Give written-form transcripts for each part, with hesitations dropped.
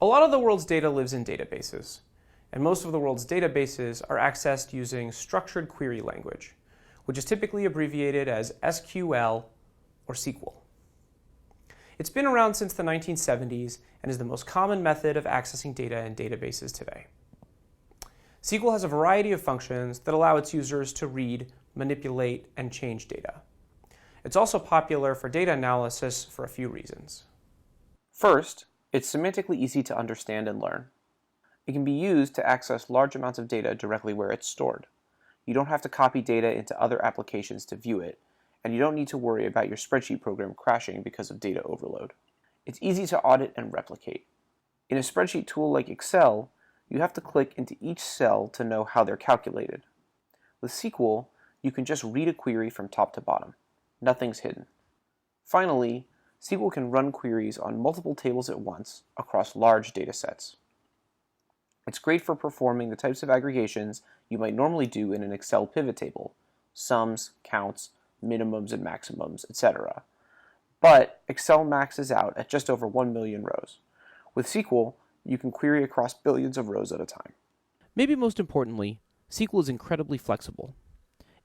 A lot of the world's data lives in databases, and most of the world's databases are accessed using structured query language, which is typically abbreviated as SQL or SQL. It's been around since the 1970s and is the most common method of accessing data in databases today. SQL has a variety of functions that allow its users to read, manipulate, and change data. It's also popular for data analysis for a few reasons. First, it's semantically easy to understand and learn. It can be used to access large amounts of data directly where it's stored. You don't have to copy data into other applications to view it, and you don't need to worry about your spreadsheet program crashing because of data overload. It's easy to audit and replicate. In a spreadsheet tool like Excel, you have to click into each cell to know how they're calculated. With SQL, you can just read a query from top to bottom. Nothing's hidden. Finally, SQL can run queries on multiple tables at once across large data sets. It's great for performing the types of aggregations you might normally do in an Excel pivot table, sums, counts, minimums and maximums, etc. But Excel maxes out at just over 1 million rows. With SQL, you can query across billions of rows at a time. Maybe most importantly, SQL is incredibly flexible,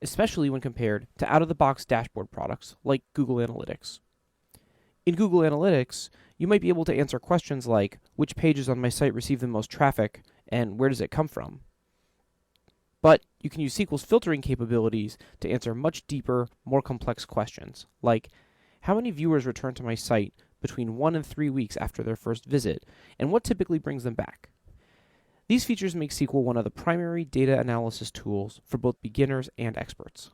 especially when compared to out-of-the-box dashboard products like Google Analytics. In Google Analytics, you might be able to answer questions like, which pages on my site receive the most traffic, and where does it come from? But you can use SQL's filtering capabilities to answer much deeper, more complex questions, like, how many viewers return to my site between 1 and 3 weeks after their first visit, and what typically brings them back? These features make SQL one of the primary data analysis tools for both beginners and experts.